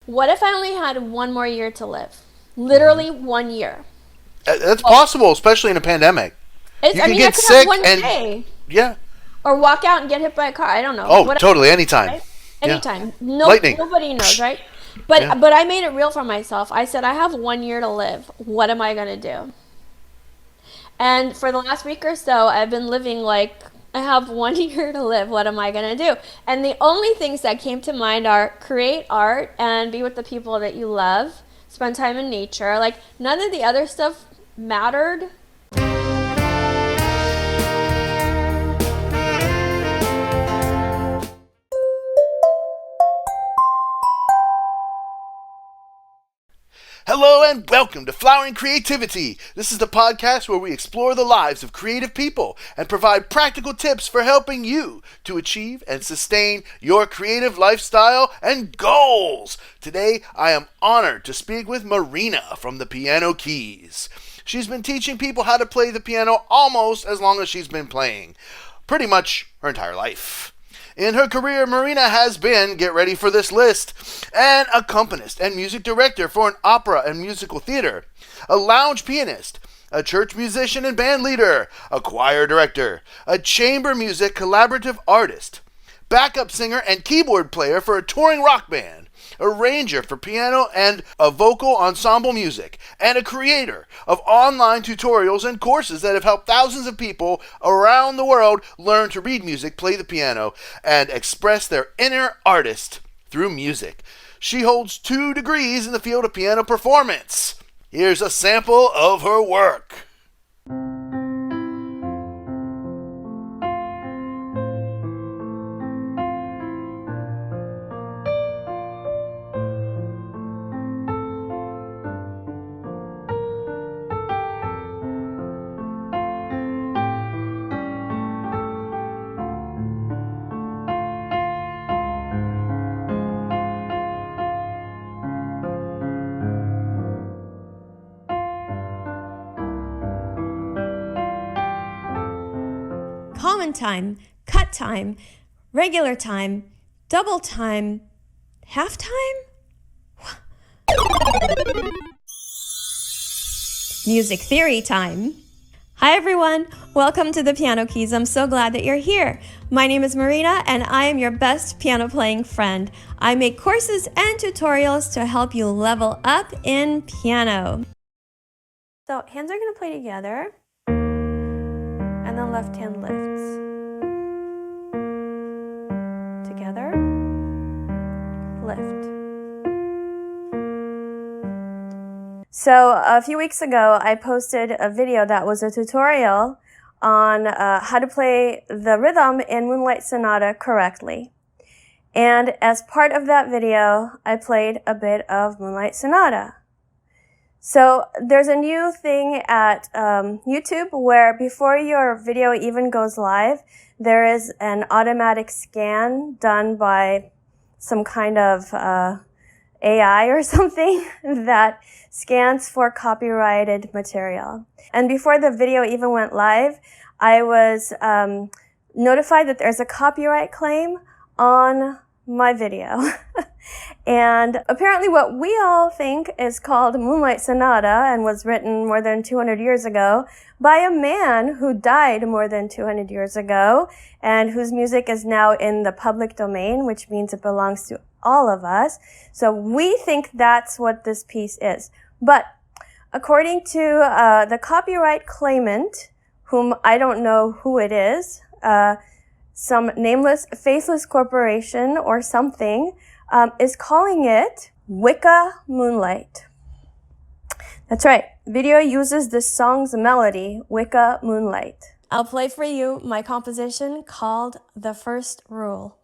What if I only had one more year to live? Literally 1 year. That's possible, especially in a pandemic. You can I get could sick have one and day. yeah. Or walk out and get hit by a car. I don't know. Oh, Whatever, totally, anytime. right? Yeah. Anytime. Lightning. Nobody knows, right? But Yeah. but I made it real for myself. I said I have 1 year to live. What am I gonna do? And for the last week or so, I've been living like I have 1 year to live. What am I gonna do? And the only things that came to mind are create art and be with the people that you love, spend time in nature. Like none of the other stuff mattered. Hello and welcome to Flowering Creativity. This is the podcast where we explore the lives of creative people and provide practical tips for helping you to achieve and sustain your creative lifestyle and goals. Today, I am honored to speak with Marina from the Piano Keys. She's been teaching people how to play the piano almost as long as she's been playing, pretty much her entire life. In her career, Marina has been, get ready for this list, an accompanist and music director for an opera and musical theater, a lounge pianist, a church musician and band leader, a choir director, a chamber music collaborative artist, backup singer and keyboard player for a touring rock band, arranger for piano and a vocal ensemble music, and a creator of online tutorials and courses that have helped thousands of people around the world learn to read music, play the piano, and express their inner artist through music. She holds 2 degrees in the field of piano performance. Here's a sample of her work. Common time, cut time, regular time, double time, half time? Music theory time. Hi everyone, welcome to the Piano Keys. I'm so glad that you're here. My name is Marina and I am your best piano playing friend. I make courses and tutorials to help you level up in piano. So hands are going to play together and then left hand lifts. Together, lift. So a few weeks ago, I posted a video that was a tutorial on how to play the rhythm in Moonlight Sonata correctly. And as part of that video, I played a bit of Moonlight Sonata. So there's a new thing at YouTube where before your video even goes live, there is an automatic scan done by some kind of AI or something that scans for copyrighted material. And before the video even went live, I was notified that there's a copyright claim on my video. And apparently what we all think is called Moonlight Sonata and was written more than 200 years ago by a man who died more than 200 years ago and whose music is now in the public domain, which means it belongs to all of us. So we think that's what this piece is. But according to the copyright claimant, whom I don't know who it is, some nameless, faceless corporation or something, is calling it Wicca Moonlight. That's right. The video uses this song's melody, Wicca Moonlight. I'll play for you my composition called The First Rule.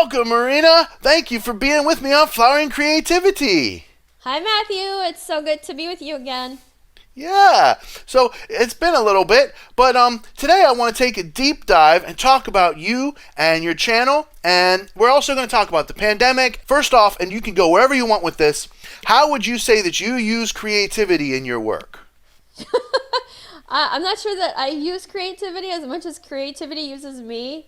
welcome, Marina. Thank you for being with me on Flowering Creativity. Hi, Matthew. It's so good to be with you again. Yeah, so it's been a little bit, but today I want to take a deep dive and talk about you and your channel, and we're also going to talk about the pandemic. First off, and you can go wherever you want with this, how would you say that you use creativity in your work? I'm not sure that I use creativity as much as creativity uses me.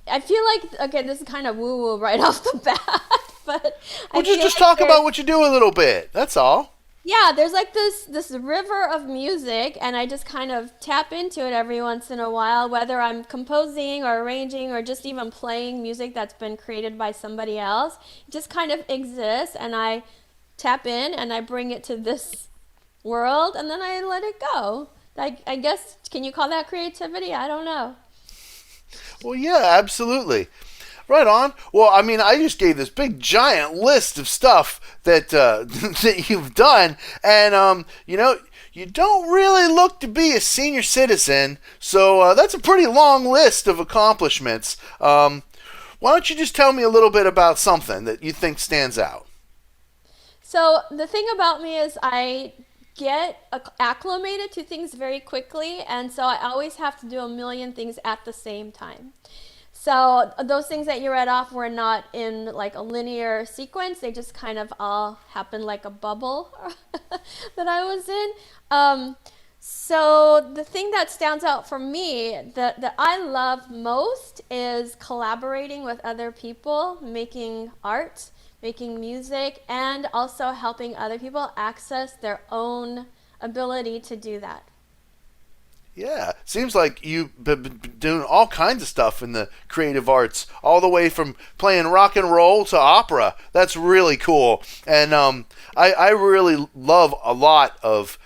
I feel like, okay, this is kind of woo-woo right off the bat, but Well, just talk about what you do a little bit. That's all. Yeah, there's like this river of music, and I just kind of tap into it every once in a while, whether I'm composing or arranging or just even playing music that's been created by somebody else. It just kind of exists, and I tap in and I bring it to this world, and then I let it go. I guess, can you call that creativity? I don't know. Well, yeah, absolutely. Right on. Well, I mean, I just gave this big giant list of stuff that that you've done, and you don't really look to be a senior citizen, so that's a pretty long list of accomplishments. Why don't you just tell me a little bit about something that you think stands out? So the thing about me is I get acclimated to things very quickly, and so I always have to do a million things at the same time. So those things that you read off were not in like a linear sequence. They just kind of all happened like a bubble that I was in. So the thing that stands out for me that I love most is collaborating with other people, making art, making music, and also helping other people access their own ability to do that. Yeah, seems like you've been doing all kinds of stuff in the creative arts, all the way from playing rock and roll to opera. That's really cool, and I really love a lot of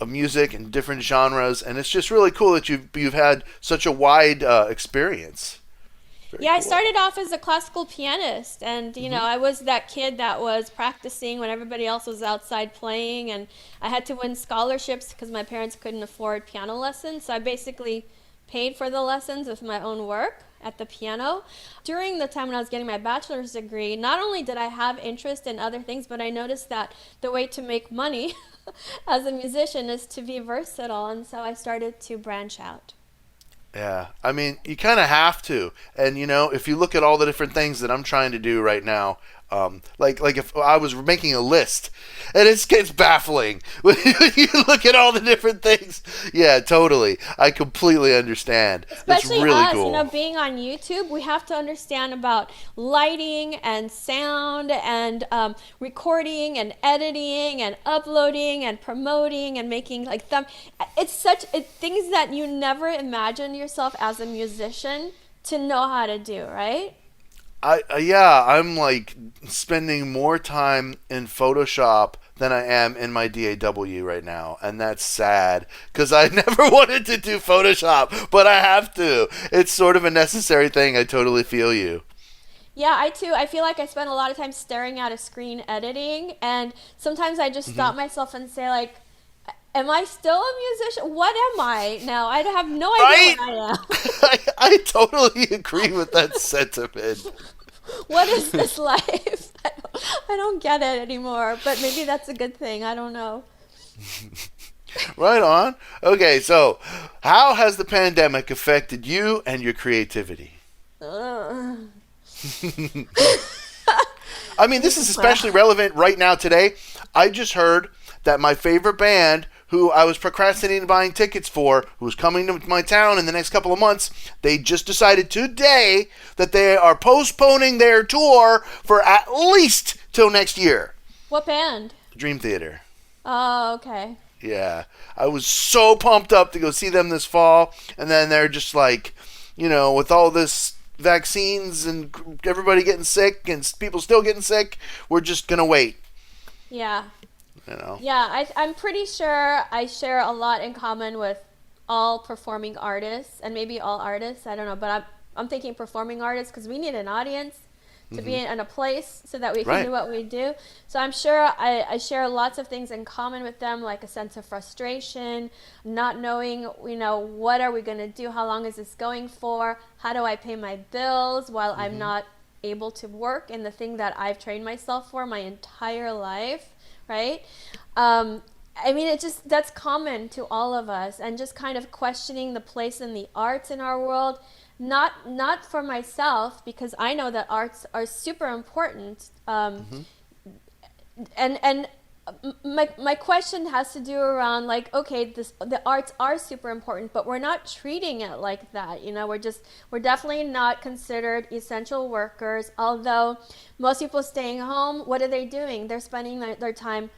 music and different genres, and it's just really cool that you've had such a wide experience. Very Yeah, I cool. started off as a classical pianist, and I was that kid that was practicing when everybody else was outside playing, and I had to win scholarships because my parents couldn't afford piano lessons. So I basically paid for the lessons with my own work at the piano. During the time when I was getting my bachelor's degree, not only did I have interest in other things, but I noticed that the way to make money as a musician is to be versatile, and so I started to branch out. Yeah, I mean, you kind of have to, and if you look at all the different things that I'm trying to do right now, like if I was making a list, and it gets baffling when you look at all the different things. Yeah, totally. I completely understand. That's Especially really us, cool. being on YouTube, we have to understand about lighting and sound and recording and editing and uploading and promoting and making like it's things that you never imagine yourself as a musician to know how to do, right? I'm like spending more time in Photoshop than I am in my DAW right now, and that's sad because I never wanted to do Photoshop, but I have to. It's sort of a necessary thing. I totally feel you. Yeah, I too. I feel like I spend a lot of time staring at a screen editing, and sometimes I just stop myself and say like, am I still a musician? What am I now? I have no idea Right? what I am. I totally agree with that sentiment. What is this life? I don't get it anymore, but maybe that's a good thing. I don't know. Right on. Okay, so how has the pandemic affected you and your creativity? Ugh. I mean, this is especially relevant right now today. I just heard that my favorite band, who I was procrastinating buying tickets for, who's coming to my town in the next couple of months, they just decided today that they are postponing their tour for at least till next year. What band? Dream Theater. Oh, okay. Yeah. I was so pumped up to go see them this fall, and then they're just like, with all this vaccines and everybody getting sick and people still getting sick, we're just going to wait. Yeah. You know? Yeah, I'm pretty sure I share a lot in common with all performing artists, and maybe all artists. I don't know, but I'm thinking performing artists because we need an audience to be in a place so that we can Right. do what we do. So I'm sure I share lots of things in common with them, like a sense of frustration, not knowing, what are we going to do? How long is this going for? How do I pay my bills while I'm not able to work in the thing that I've trained myself for my entire life, right? I mean, that's common to all of us, and just kind of questioning the place in the arts in our world. Not for myself, because I know that arts are super important. And my question has to do around, like, okay, the arts are super important, but we're not treating it like that. We're definitely not considered essential workers. Although most people staying home, what are they doing? They're spending their time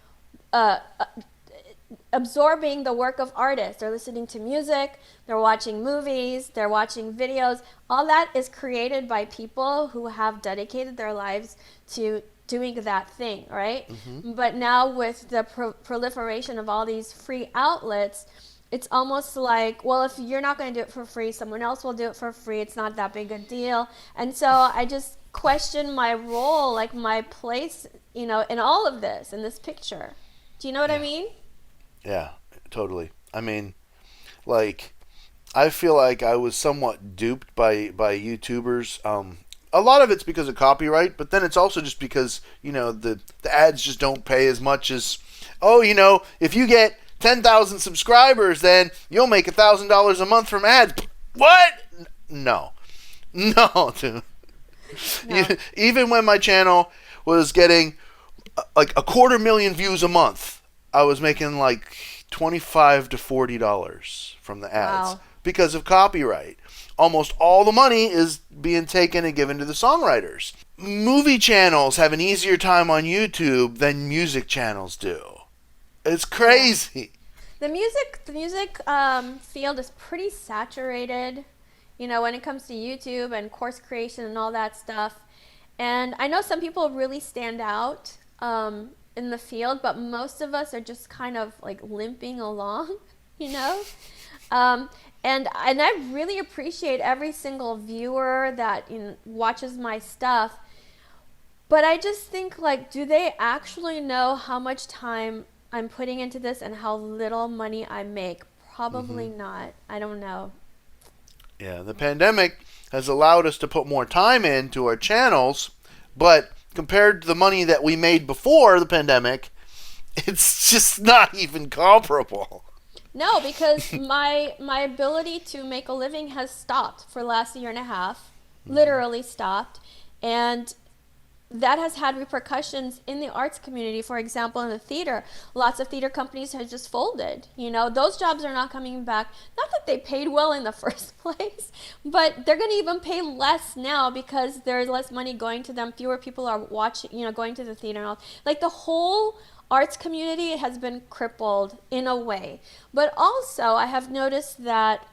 absorbing the work of artists. They're listening to music, they're watching movies, they're watching videos. All that is created by people who have dedicated their lives to doing that thing, right? But now with the proliferation of all these free outlets, it's almost like, well, if you're not going to do it for free, someone else will do it for free. It's not that big a deal. And so I just question my role, like my place, in all of this, in this picture. Do you know what I mean? Yeah, totally. I mean, like, I feel like I was somewhat duped by YouTubers. A lot of it's because of copyright, but then it's also just because, the ads just don't pay as much as, if you get 10,000 subscribers, then you'll make $1,000 a month from ads. What? No, dude. No. Even when my channel was getting like 250,000 views a month, I was making like $25 to $40 from the ads. Wow. Because of copyright. Almost all the money is being taken and given to the songwriters. Movie channels have an easier time on YouTube than music channels do. It's crazy. The music field is pretty saturated, when it comes to YouTube and course creation and all that stuff. And I know some people really stand out in the field, but most of us are just kind of like limping along, And I really appreciate every single viewer that watches my stuff. But I just think, like, do they actually know how much time I'm putting into this and how little money I make? Probably not. I don't know. Yeah, the pandemic has allowed us to put more time into our channels, but compared to the money that we made before the pandemic, it's just not even comparable. No, because my ability to make a living has stopped for the last year and a half, literally stopped, and that has had repercussions in the arts community. For example, in the theater, lots of theater companies have just folded. Those jobs are not coming back. Not that they paid well in the first place, but they're going to even pay less now because there's less money going to them. Fewer people are going to the theater and all. Like, the whole arts community has been crippled in a way. But also, I have noticed that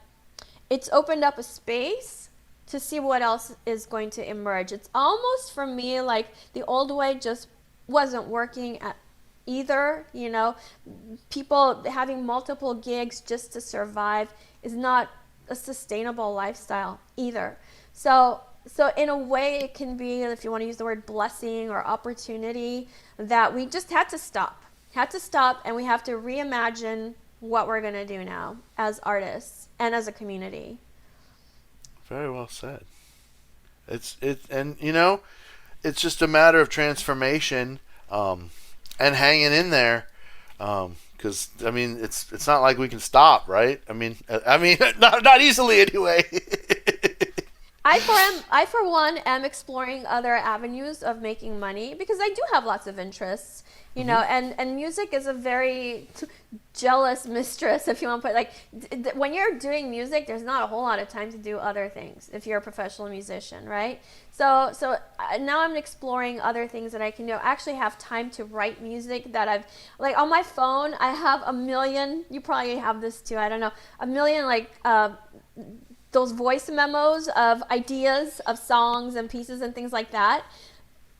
it's opened up a space to see what else is going to emerge. It's almost, for me, like the old way just wasn't working at either. People having multiple gigs just to survive is not a sustainable lifestyle either. So in a way, it can be, if you want to use the word blessing or opportunity, that we just had to stop, and we have to reimagine what we're going to do now as artists and as a community. Very well said. It's just a matter of transformation, and hanging in there, because it's not like we can stop, right? Not easily anyway. I for one am exploring other avenues of making money because I do have lots of interests, and music is a very jealous mistress, if you want to put it. Like, when you're doing music, there's not a whole lot of time to do other things if you're a professional musician, right? So now I'm exploring other things that I can do. I actually have time to write music that I've, like, on my phone, I have a million, you probably have this too, I don't know, a million, like, those voice memos of ideas of songs and pieces and things like that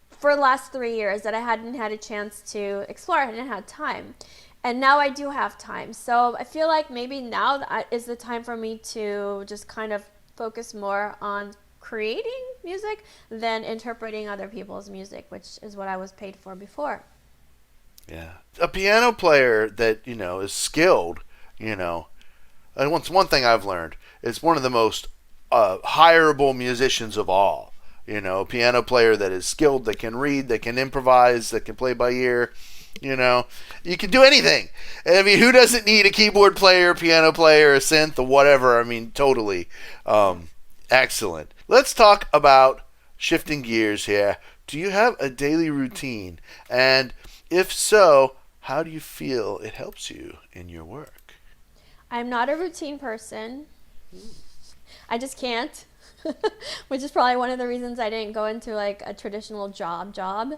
for the last 3 years that I hadn't had a chance to explore. I hadn't had time. And now I do have time. So I feel like maybe now is the time for me to just kind of focus more on creating music than interpreting other people's music, which is what I was paid for before. Yeah. A piano player that, is skilled, and one thing I've learned, it's one of the most hireable musicians of all. A piano player that is skilled, that can read, that can improvise, that can play by ear. You can do anything. I mean, who doesn't need a keyboard player, piano player, a synth, or whatever? I mean, totally. Excellent. Let's talk about shifting gears here. Do you have a daily routine? And if so, how do you feel it helps you in your work? I'm not a routine person. I just can't, which is probably one of the reasons I didn't go into like a traditional job.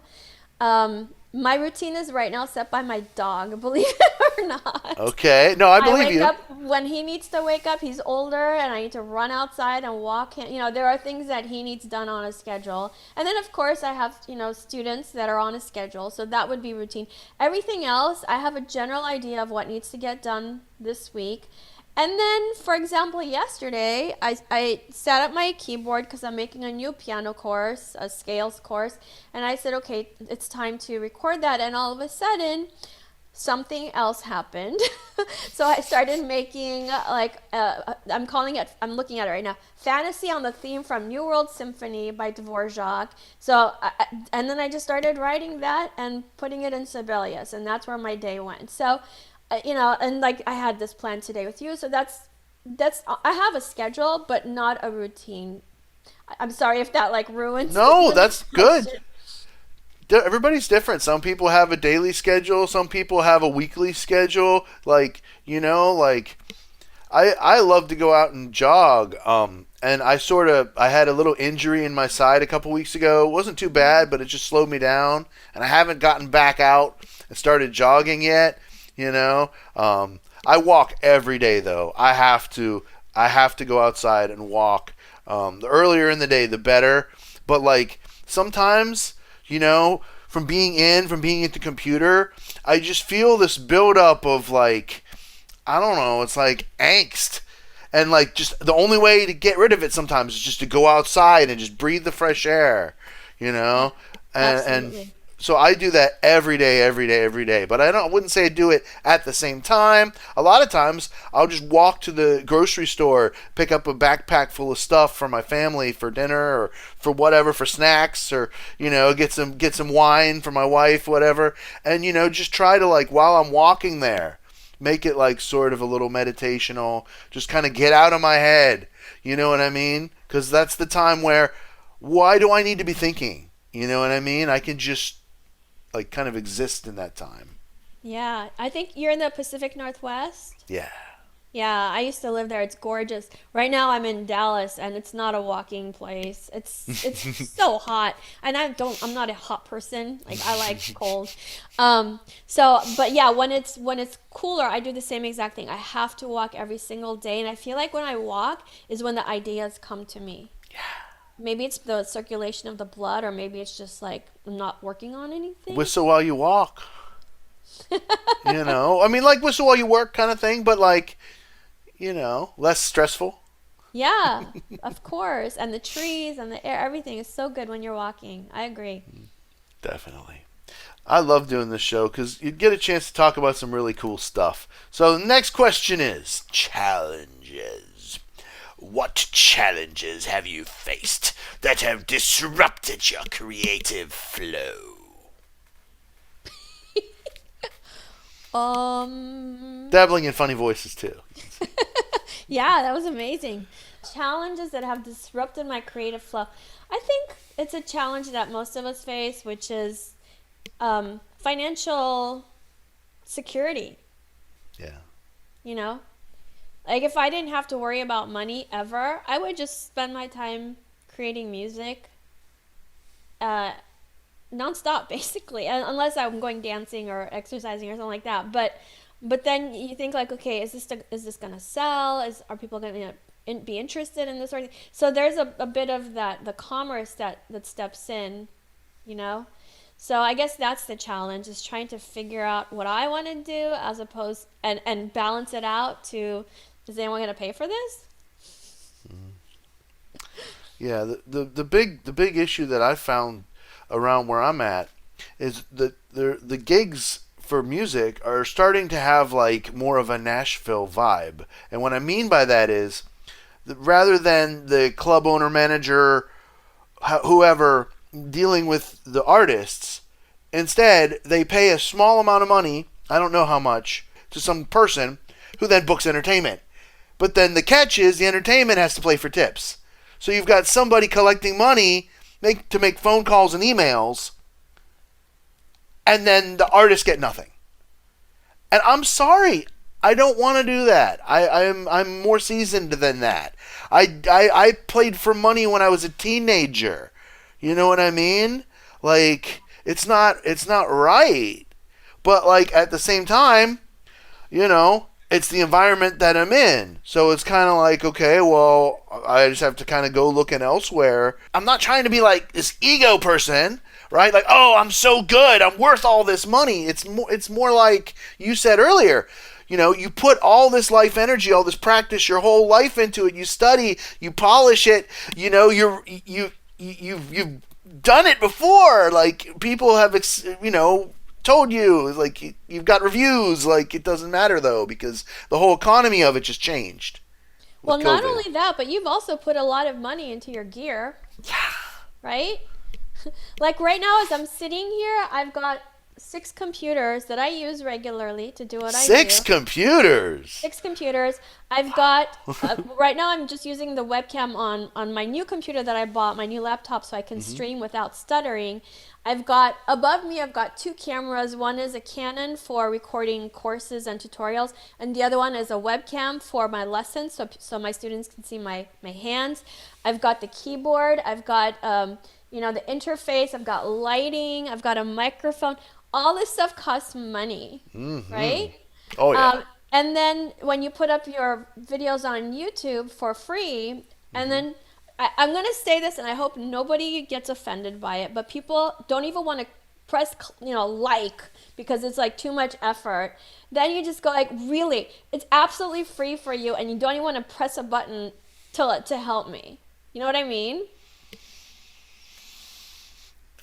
My routine is right now set by my dog, believe it or not. Okay. No, I believe you. I wake up when he needs to wake up. He's older, and I need to run outside and walk him. There are things that he needs done on a schedule. And then, of course, I have, students that are on a schedule. So that would be routine. Everything else, I have a general idea of what needs to get done this week. And then, for example, yesterday, I sat at my keyboard because I'm making a new piano course, a scales course. And I said, okay, it's time to record that. And all of a sudden, something else happened. So I started making I'm looking at it right now, Fantasy on the Theme from New World Symphony by Dvorak. And then I just started writing that and putting it in Sibelius. And that's where my day went. So and like I had this plan today with you, so that's I have a schedule, but not a routine. I'm sorry if that like ruins. No, that's good. Everybody's different. Some people have a daily schedule. Some people have a weekly schedule. I love to go out and jog. And I had a little injury in my side a couple weeks ago. It wasn't too bad, but it just slowed me down. And I haven't gotten back out and started jogging yet. I walk every day though. I have to go outside and walk. The earlier in the day, the better. But like sometimes, from being at the computer, I just feel this buildup of like, I don't know, it's like angst. And like just the only way to get rid of it sometimes is just to go outside and just breathe the fresh air, Absolutely. And so I do that every day. But I wouldn't say I do it at the same time. A lot of times I'll just walk to the grocery store, pick up a backpack full of stuff for my family for dinner or for whatever, for snacks, or get some wine for my wife, whatever. And just try to like while I'm walking there, make it like sort of a little meditational, just kind of get out of my head. You know what I mean? Because that's the time where why do I need to be thinking? You know what I mean? I can just like kind of exist in that time. Yeah, I think you're in the Pacific Northwest. Yeah. Yeah, I used to live there. It's gorgeous. Right now I'm in Dallas and it's not a walking place. It's so hot. And I'm not a hot person. Like I like cold. But yeah, when it's cooler, I do the same exact thing. I have to walk every single day, and I feel like when I walk is when the ideas come to me. Yeah. Maybe it's the circulation of the blood, or maybe it's just like I'm not working on anything. Whistle while you walk. I mean, like whistle while you work kind of thing, but like, less stressful. Yeah, of course. And the trees and the air, everything is so good when you're walking. I agree. Definitely. I love doing this show because you get a chance to talk about some really cool stuff. So the next question is challenges. What challenges have you faced that have disrupted your creative flow? Dabbling in funny voices too. Yeah, that was amazing. Challenges that have disrupted my creative flow. I think it's a challenge that most of us face, which is financial security. Yeah. Like if I didn't have to worry about money ever, I would just spend my time creating music nonstop, basically, unless I'm going dancing or exercising or something like that. But then you think like, okay, is this gonna sell? Are people gonna be interested in this sort of thing? So there's a bit of that, the commerce that steps in, So I guess that's the challenge, is trying to figure out what I want to do as opposed and balance it out to, is anyone going to pay for this? Yeah, the big issue that I found around where I'm at is that the gigs for music are starting to have like more of a Nashville vibe. And what I mean by that is that rather than the club owner, manager, whoever dealing with the artists, instead they pay a small amount of money, I don't know how much, to some person who then books entertainment. But then the catch is the entertainment has to play for tips. So you've got somebody collecting money to make phone calls and emails, and then the artists get nothing. And I'm sorry, I don't want to do that. I'm more seasoned than that. I played for money when I was a teenager. You know what I mean? Like, it's not right. But like at the same time, you know, it's the environment that I'm in. So it's kind of like, okay, well, I just have to kind of go looking elsewhere. I'm not trying to be like this ego person, right? Like, oh, I'm so good, I'm worth all this money. It's more like you said earlier. You know, you put all this life energy, all this practice, your whole life into it. You study, you polish it. You know, you've done it before. Like people have, told you, like you've got reviews. Like it doesn't matter though because the whole economy of it just changed. Well, not only that, but you've also put a lot of money into your gear. Yeah. Right? Like right now, as I'm sitting here, I've got 6 computers that I use regularly to do what I do. 6 computers. 6 computers. I've got right now. I'm just using the webcam on my new computer that I bought, my new laptop, so I can stream without stuttering. I've got above me. I've got 2 cameras. One is a Canon for recording courses and tutorials, and the other one is a webcam for my lessons, so my students can see my hands. I've got the keyboard. I've got the interface. I've got lighting. I've got a microphone. All this stuff costs money, right? Oh, yeah. And then when you put up your videos on YouTube for free, and then I'm going to say this, and I hope nobody gets offended by it, but people don't even want to press, like, because it's like too much effort. Then you just go like, really, it's absolutely free for you, and you don't even want to press a button to help me. You know what I mean?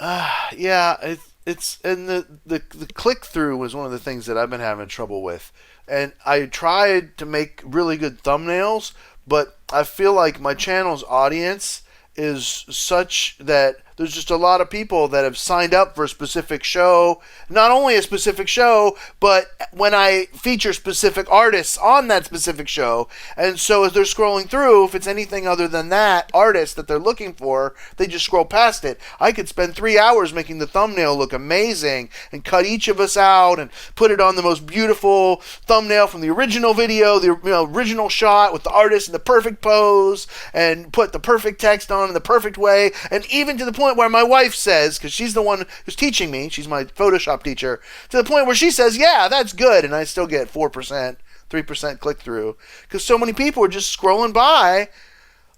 Yeah, it's and the click through was one of the things that I've been having trouble with, and I tried to make really good thumbnails, but I feel like my channel's audience is such that there's just a lot of people that have signed up for a specific show, not only a specific show, but when I feature specific artists on that specific show. And so as they're scrolling through, if it's anything other than that artist that they're looking for, they just scroll past it. I could spend 3 hours making the thumbnail look amazing and cut each of us out and put it on the most beautiful thumbnail from the original video, the original shot with the artist in the perfect pose, and put the perfect text on in the perfect way, and even to the point where my wife says, because she's the one who's teaching me, she's my Photoshop teacher, to the point where she says, yeah, that's good, and I still get 4%, 3% click-through, because so many people are just scrolling by.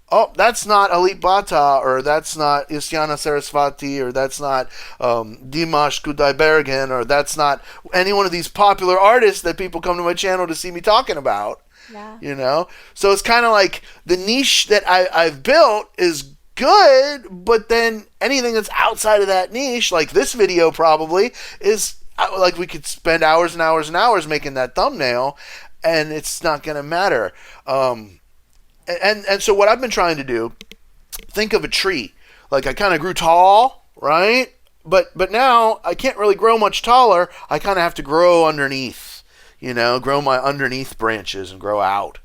Oh, that's not Alit Bata, or that's not Isyana Sarasvati, or that's not Dimash Kudaibergen, or that's not any one of these popular artists that people come to my channel to see me talking about. Yeah. So it's kind of like the niche that I've built is good, but then anything that's outside of that niche, like this video probably, is like we could spend hours and hours and hours making that thumbnail, and it's not going to matter. And so what I've been trying to do, think of a tree. Like I kind of grew tall, right? But now I can't really grow much taller. I kind of have to grow underneath, grow my underneath branches and grow out.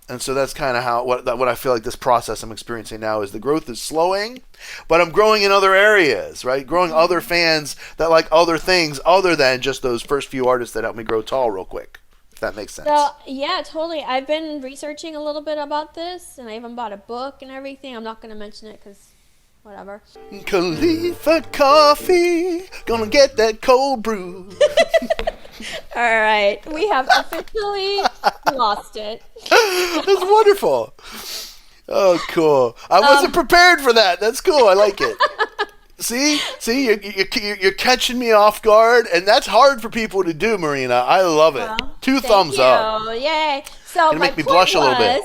And so that's kind of what I feel like this process I'm experiencing now is the growth is slowing, but I'm growing in other areas, right? Growing other fans that like other things other than just those first few artists that helped me grow tall real quick. If that makes sense. So, yeah, totally. I've been researching a little bit about this, and I even bought a book and everything. I'm not going to mention it because whatever. Khalifa coffee, gonna get that cold brew. All right, we have officially lost it. That's wonderful. Oh, cool. I wasn't prepared for that. That's cool. I like it. See, you're catching me off guard, and that's hard for people to do, Marina. I love it. Well, 2 thumbs up. Yay! So gonna make me blush a little bit.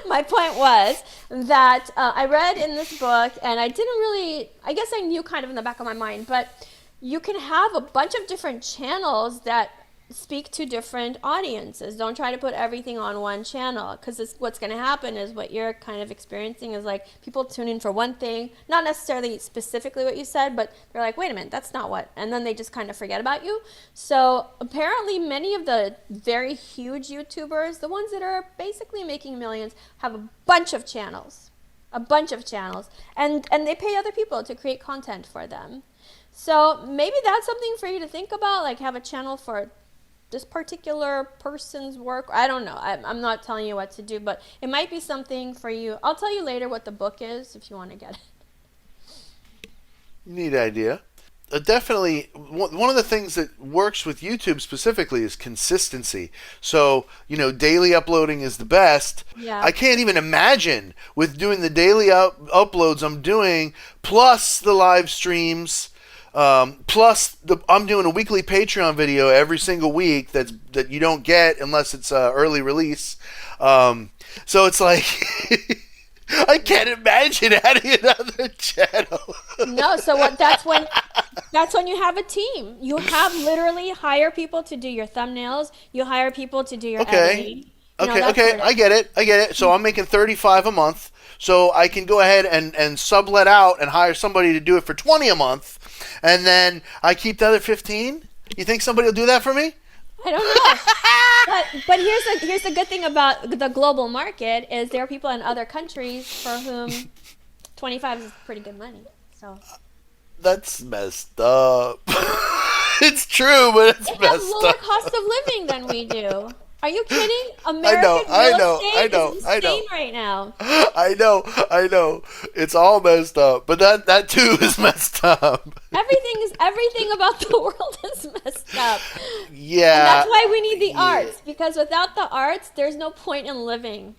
My point was that I read in this book, and I didn't really, I guess I knew kind of in the back of my mind, but you can have a bunch of different channels that speak to different audiences. Don't try to put everything on one channel, because what's going to happen is what you're kind of experiencing is like people tune in for one thing, not necessarily specifically what you said, but they're like, wait a minute, that's not what, and then they just kind of forget about you. So apparently many of the very huge YouTubers, the ones that are basically making millions, have a bunch of channels, and they pay other people to create content for them. So maybe that's something for you to think about, like have a channel for this particular person's work. I don't know. I'm not telling you what to do, but it might be something for you. I'll tell you later what the book is if you want to get it. Neat idea. Definitely, one of the things that works with YouTube specifically is consistency. So, daily uploading is the best. Yeah. I can't even imagine with doing the daily uploads I'm doing, plus the live streams, plus I'm doing a weekly Patreon video every single week that you don't get unless it's early release. So it's like I can't imagine adding another channel. No, so that's when you have a team. You have literally hire people to do your thumbnails. You hire people to do your editing. Okay, I get it. So I'm making $35 a month. So I can go ahead and sublet out and hire somebody to do it for $20 a month, and then I keep the other $15. You think somebody will do that for me? I don't know. but here's the good thing about the global market is there are people in other countries for whom 25 is pretty good money. So that's messed up. It's true, but it's messed up. They have lower cost of living than we do. Are you kidding? American real estate is insane right now. I know. It's all messed up. But that too is messed up. Everything about the world is messed up. Yeah. And that's why we need the arts. Because without the arts, there's no point in living.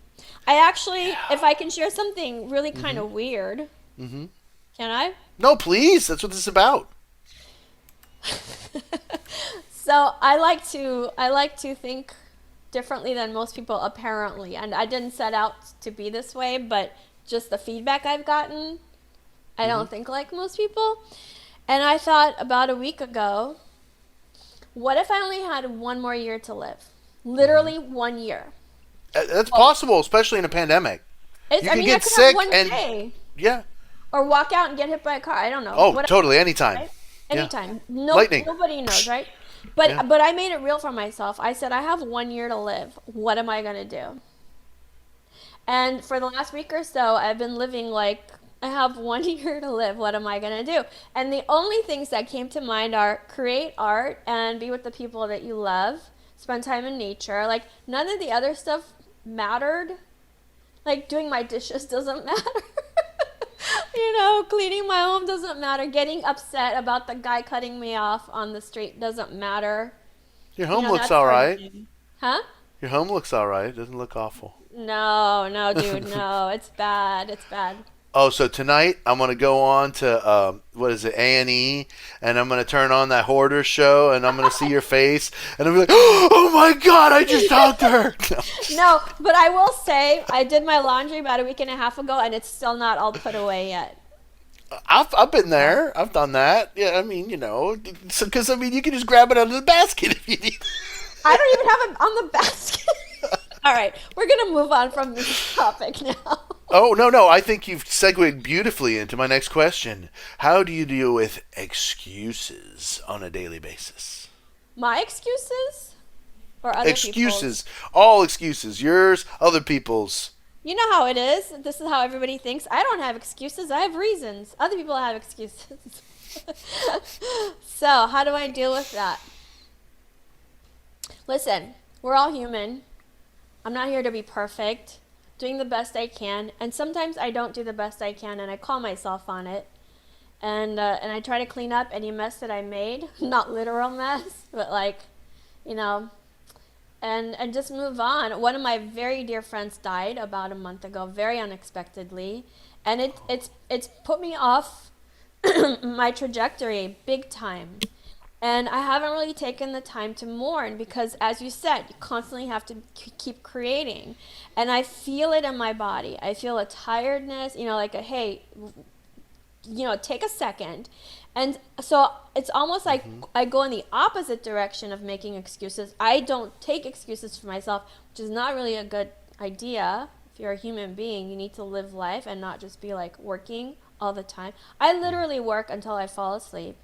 I actually, if I can share something really kind of weird. Mm-hmm. Can I? No, please. That's what this is about. So I like to think differently than most people, apparently, and I didn't set out to be this way, but just the feedback I've gotten, I don't think like most people. And I thought about a week ago, what if I only had one more year to live? Literally 1 year. That's possible, especially in a pandemic. You can get sick and day. Yeah. Or walk out and get hit by a car. I don't know. Oh, totally. Anytime. Right? Anytime. Yeah. Lightning. Nobody knows, right? But I made it real for myself. I said, I have 1 year to live. What am I going to do? And for the last week or so, I've been living like, I have 1 year to live. What am I going to do? And the only things that came to mind are create art and be with the people that you love. Spend time in nature. Like, none of the other stuff mattered. Like, doing my dishes doesn't matter. Cleaning my home doesn't matter. Getting upset about the guy cutting me off on the street doesn't matter. Your home looks all right. Huh? Your home looks all right. It doesn't look awful. No, dude, no. It's bad. It's bad. Oh, so tonight I'm going to go on to, A&E, and I'm going to turn on that Hoarder show, and I'm going to see your face, and I'm going to be like, oh my God, I just talked to her. No, but I will say, I did my laundry about a week and a half ago, and it's still not all put away yet. I've been there. I've done that. Yeah, I mean, because, you can just grab it out of the basket if you need. I don't even have it on the basket. All right, we're going to move on from this topic now. Oh, no. I think you've segued beautifully into my next question. How do you deal with excuses on a daily basis? My excuses? Or other excuses. People's? All excuses. Yours, other people's. You know how it is. This is how everybody thinks. I don't have excuses. I have reasons. Other people have excuses. So, how do I deal with that? Listen, we're all human. I'm not here to be perfect. Doing the best I can, and sometimes I don't do the best I can, and I call myself on it, and I try to clean up any mess that I made, not literal mess, but and just move on. One of my very dear friends died about a month ago, very unexpectedly, and it's put me off my trajectory big time, And I haven't really taken the time to mourn because, as you said, you constantly have to keep creating. And I feel it in my body. I feel a tiredness, like hey, take a second. And so it's almost like I go in the opposite direction of making excuses. I don't take excuses for myself, which is not really a good idea. If you're a human being, you need to live life and not just be like working all the time. I literally work until I fall asleep.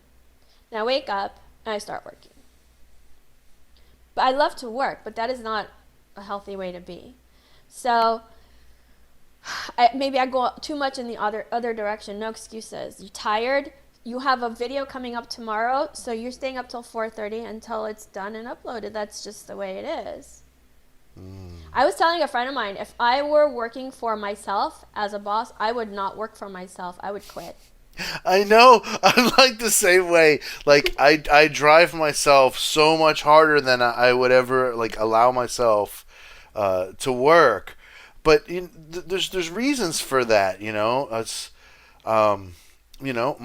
Then I wake up and I start working. But I love to work, but that is not a healthy way to be. So maybe I go too much in the other direction. No excuses. You're tired. You have a video coming up tomorrow, so you're staying up till 4:30 until it's done and uploaded. That's just the way it is. I was telling a friend of mine, if I were working for myself as a boss, I would not work for myself. I would quit. I know. I'm like the same way. Like I drive myself so much harder than I would ever like allow myself to work. But there's reasons for that. It's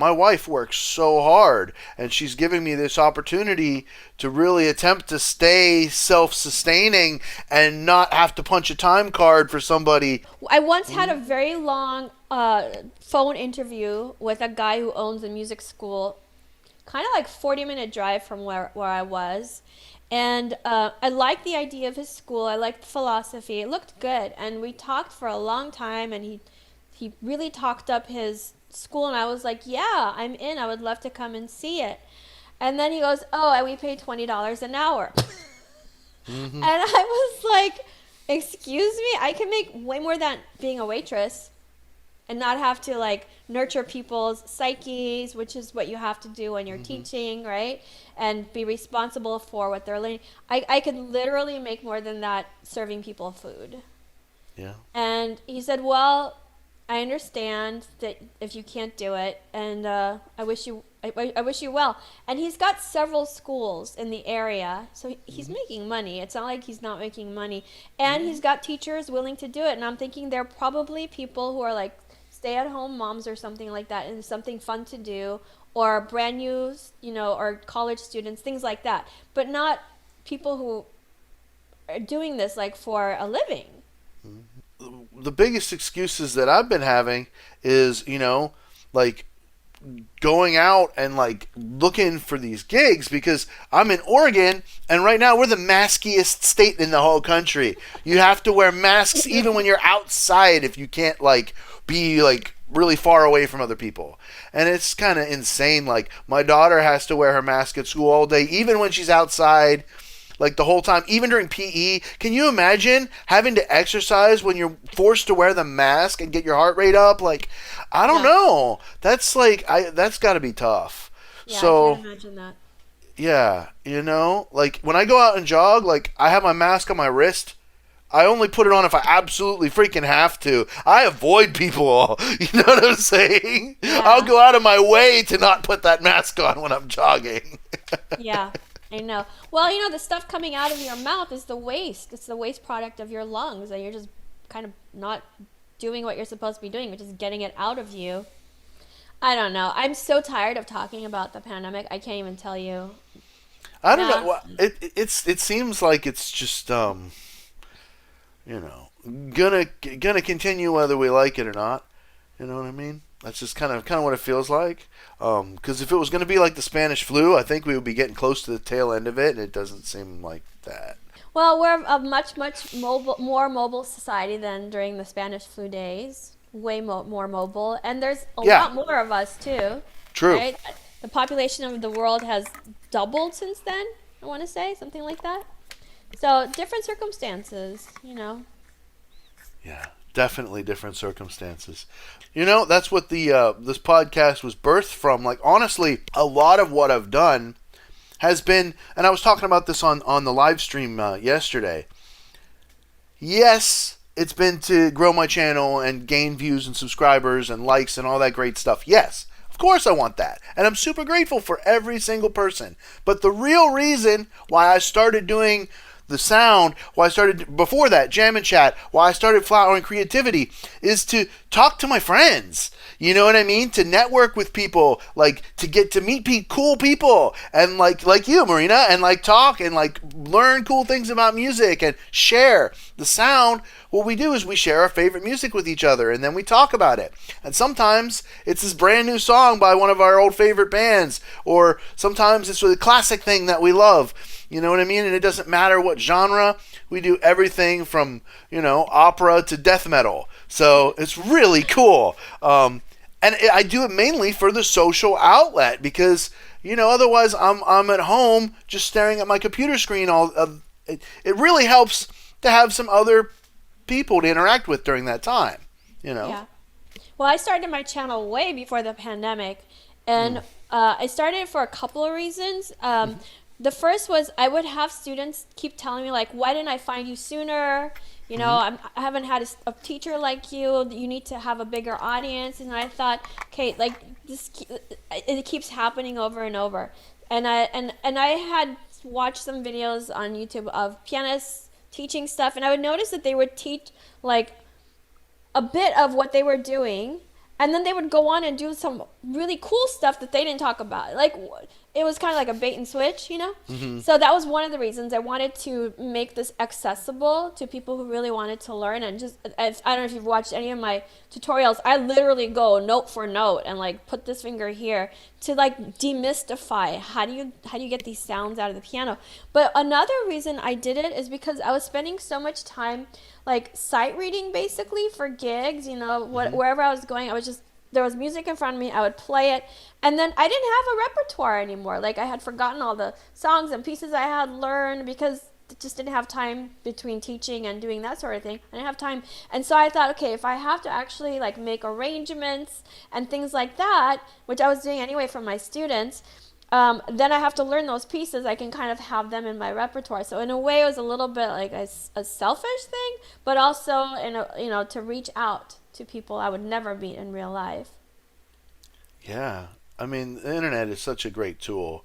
my wife works so hard, and she's giving me this opportunity to really attempt to stay self-sustaining and not have to punch a time card for somebody. I once had a very long phone interview with a guy who owns a music school, kind of like 40-minute drive from where I was. And I liked the idea of his school. I liked the philosophy. It looked good. And we talked for a long time, and he really talked up his school, and I was like, yeah, I'm in. I would love to come and see it. And then he goes, oh, and we pay $20 an hour. And I was like, excuse me? I can make way more than being a waitress and not have to like nurture people's psyches, which is what you have to do when you're teaching, right? And be responsible for what they're learning. I could literally make more than that serving people food. Yeah. And he said, well, I understand that if you can't do it, and I wish you well. And he's got several schools in the area, so he's making money. It's not like he's not making money. And he's got teachers willing to do it. And I'm thinking they're probably people who are like stay-at-home moms or something like that, and something fun to do, or brand new, or college students, things like that. But not people who are doing this like for a living. The biggest excuses that I've been having is, like going out and like looking for these gigs because I'm in Oregon, and right now we're the maskiest state in the whole country. You have to wear masks even when you're outside if you can't like be like really far away from other people. And it's kind of insane. Like my daughter has to wear her mask at school all day, even when she's outside. Like the whole time, even during PE. Can you imagine having to exercise when you're forced to wear the mask and get your heart rate up? Like, I don't know. That's like, that's got to be tough. Yeah, so, I can imagine that. Yeah, like when I go out and jog, like I have my mask on my wrist. I only put it on if I absolutely freaking have to. I avoid people. You know what I'm saying? Yeah. I'll go out of my way to not put that mask on when I'm jogging. Yeah. I know. Well, the stuff coming out of your mouth is the waste. It's the waste product of your lungs, and you're just kind of not doing what you're supposed to be doing, which is getting it out of you. I don't know. I'm so tired of talking about the pandemic. I can't even tell you. I don't know. It seems like it's just gonna continue whether we like it or not. You know what I mean? That's just kind of what it feels like. Because if it was going to be like the Spanish flu, I think we would be getting close to the tail end of it, and it doesn't seem like that. Well, we're a much more mobile society than during the Spanish flu days. Way more mobile, and there's a lot more of us too. True. Right? The population of the world has doubled since then. I want to say something like that. So different circumstances, Yeah. Definitely different circumstances. That's what the this podcast was birthed from. Like, honestly, a lot of what I've done has been, and I was talking about this on the live stream yesterday. Yes, it's been to grow my channel and gain views and subscribers and likes and all that great stuff. Yes, of course I want that. And I'm super grateful for every single person. But the real reason why I started doing the sound, why I started before that, Jam and Chat, why I started Flowering Creativity, is to talk to my friends. You know what I mean? To network with people, like to get to meet cool people, and like you, Marina, and like talk and like learn cool things about music and share the sound. What we do is we share our favorite music with each other, and then we talk about it. And sometimes it's this brand new song by one of our old favorite bands, or sometimes it's a classic thing that we love. You know what I mean? And it doesn't matter what genre. We do everything from, opera to death metal. So it's really cool. And I do it mainly for the social outlet because, otherwise I'm at home just staring at my computer screen. It really helps to have some other people to interact with during that time, Yeah. Well, I started my channel way before the pandemic, and I started it for a couple of reasons. The first was I would have students keep telling me, like, why didn't I find you sooner? I haven't had a teacher like you. You need to have a bigger audience. And I thought, okay, like it keeps happening over and over. And I had watched some videos on YouTube of pianists teaching stuff, and I would notice that they would teach like a bit of what they were doing, and then they would go on and do some really cool stuff that they didn't talk about. Like, it was kind of like a bait and switch, So that was one of the reasons I wanted to make this accessible to people who really wanted to learn. And I don't know if you've watched any of my tutorials, I literally go note for note and like put this finger here to like demystify how do you get these sounds out of the piano. But another reason I did it is because I was spending so much time like sight reading basically for gigs, wherever I was going, there was music in front of me, I would play it, and then I didn't have a repertoire anymore. Like, I had forgotten all the songs and pieces I had learned because I just didn't have time between teaching and doing that sort of thing. I didn't have time. And so I thought, okay, if I have to actually like make arrangements and things like that, which I was doing anyway for my students, then I have to learn those pieces. I can kind of have them in my repertoire. So in a way, it was a little bit like a selfish thing, but also to reach out to people I would never meet in real life. Yeah, I mean, the internet is such a great tool.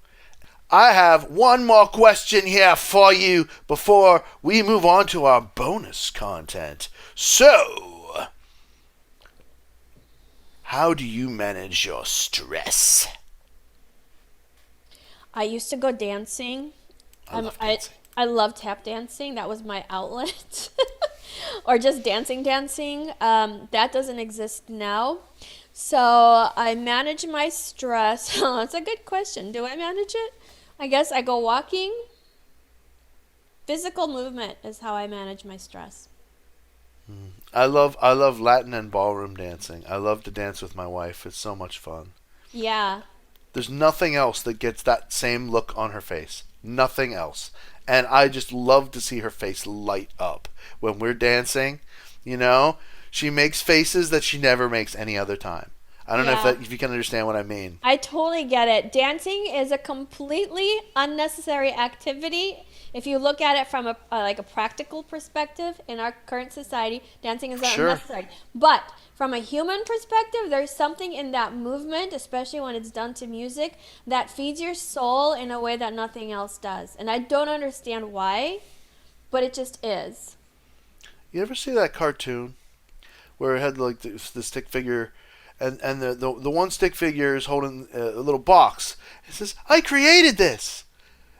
I have one more question here for you before we move on to our bonus content. So, how do you manage your stress? I used to go dancing. I love tap dancing. That was my outlet. Or just dancing. That doesn't exist now. So I manage my stress. Oh, that's a good question. Do I manage it? I guess I go walking. Physical movement is how I manage my stress. I love Latin and ballroom dancing. I love to dance with my wife. It's so much fun. Yeah. There's nothing else that gets that same look on her face. Nothing else. And I just love to see her face light up when we're dancing. She makes faces that she never makes any other time. I don't know if you can understand what I mean. I totally get it. Dancing is a completely unnecessary activity. If you look at it from a practical perspective in our current society, dancing is unnecessary. But from a human perspective, there's something in that movement, especially when it's done to music, that feeds your soul in a way that nothing else does. And I don't understand why, but it just is. You ever see that cartoon where it had like the stick figure, and the one stick figure is holding a little box? It says, "I created this."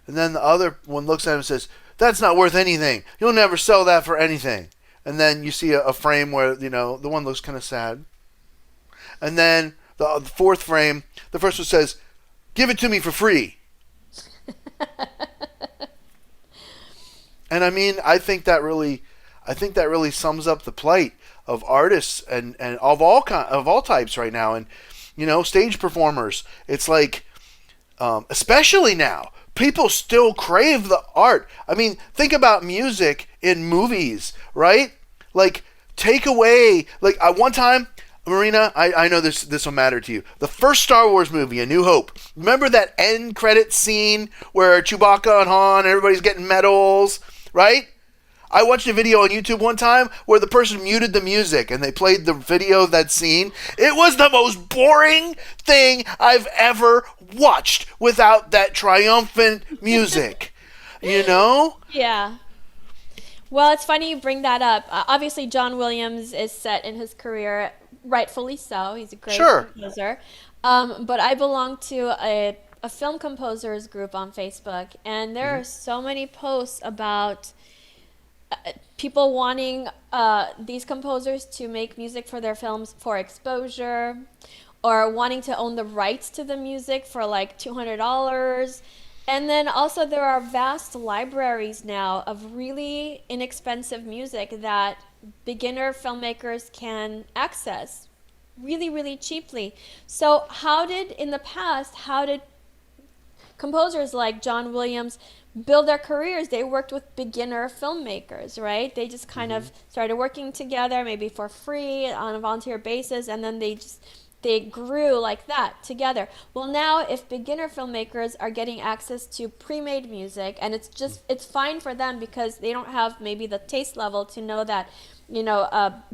And then the other one looks at him and says, "That's not worth anything. You'll never sell that for anything." And then you see a frame where, the one looks kind of sad. And then the fourth frame, the first one says, "Give it to me for free." And I mean, I think that really sums up the plight of artists and of all types right now. And, stage performers. It's like, especially now, people still crave the art. I mean, think about music in movies, right? Like, take away, like, one time, Marina, I know this will matter to you. The first Star Wars movie, A New Hope. Remember that end credit scene where Chewbacca and Han, everybody's getting medals, right? I watched a video on YouTube one time where the person muted the music and they played the video of that scene. It was the most boring thing I've ever watched without that triumphant music. Yeah. Well, it's funny you bring that up. Obviously, John Williams is set in his career, rightfully so. He's a great Sure. composer. But I belong to a film composers group on Facebook, and there are so many posts about people wanting these composers to make music for their films for exposure, or wanting to own the rights to the music for like $200. And then also there are vast libraries now of really inexpensive music that beginner filmmakers can access really, really cheaply. So in the past, how did composers like John Williams build their careers? They worked with beginner filmmakers, right? They just kind of started working together, maybe for free on a volunteer basis, and then they grew like that together. Well, now if beginner filmmakers are getting access to pre-made music, and it's fine for them because they don't have maybe the taste level to know that,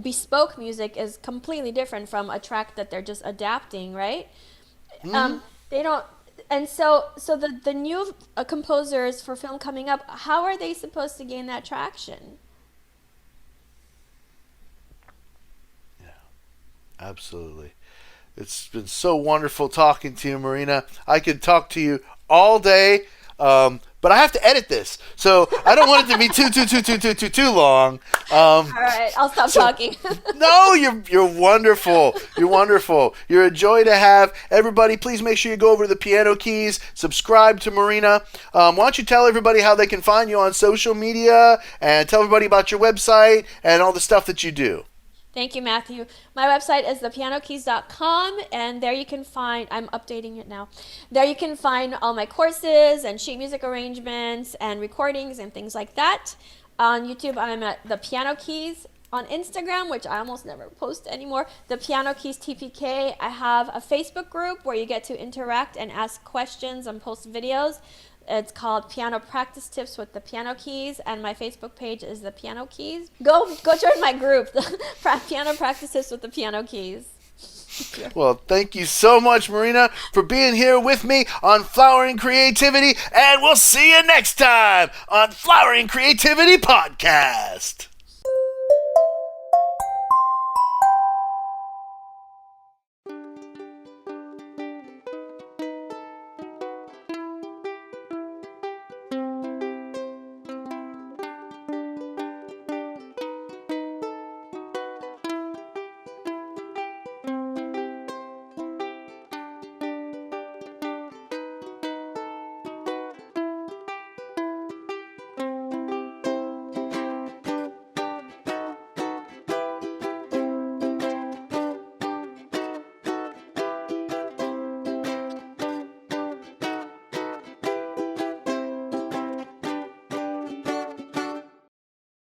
bespoke music is completely different from a track that they're just adapting, right? They don't. And so the new composers for film coming up, how are they supposed to gain that traction? Yeah, absolutely. It's been so wonderful talking to you, Marina. I could talk to you all day, but I have to edit this, so I don't want it to be too long. All right, I'll stop talking. No, you're wonderful. You're wonderful. You're a joy to have. Everybody, please make sure you go over to the Piano Keys, subscribe to Marina. Why don't you tell everybody how they can find you on social media, and tell everybody about your website and all the stuff that you do. Thank you, Matthew. My website is thepianokeys.com, and there you can find, I'm updating it now, there you can find all my courses and sheet music arrangements and recordings and things like that. On YouTube, I'm at The Piano Keys. On Instagram, which I almost never post anymore, The Piano Keys TPK. I have a Facebook group where you get to interact and ask questions and post videos. It's called Piano Practice Tips with the Piano Keys, and my Facebook page is The Piano Keys. Go join my group, the Piano Practice Tips with the Piano Keys. Well, thank you so much, Marina, for being here with me on Flowering Creativity, and we'll see you next time on Flowering Creativity Podcast.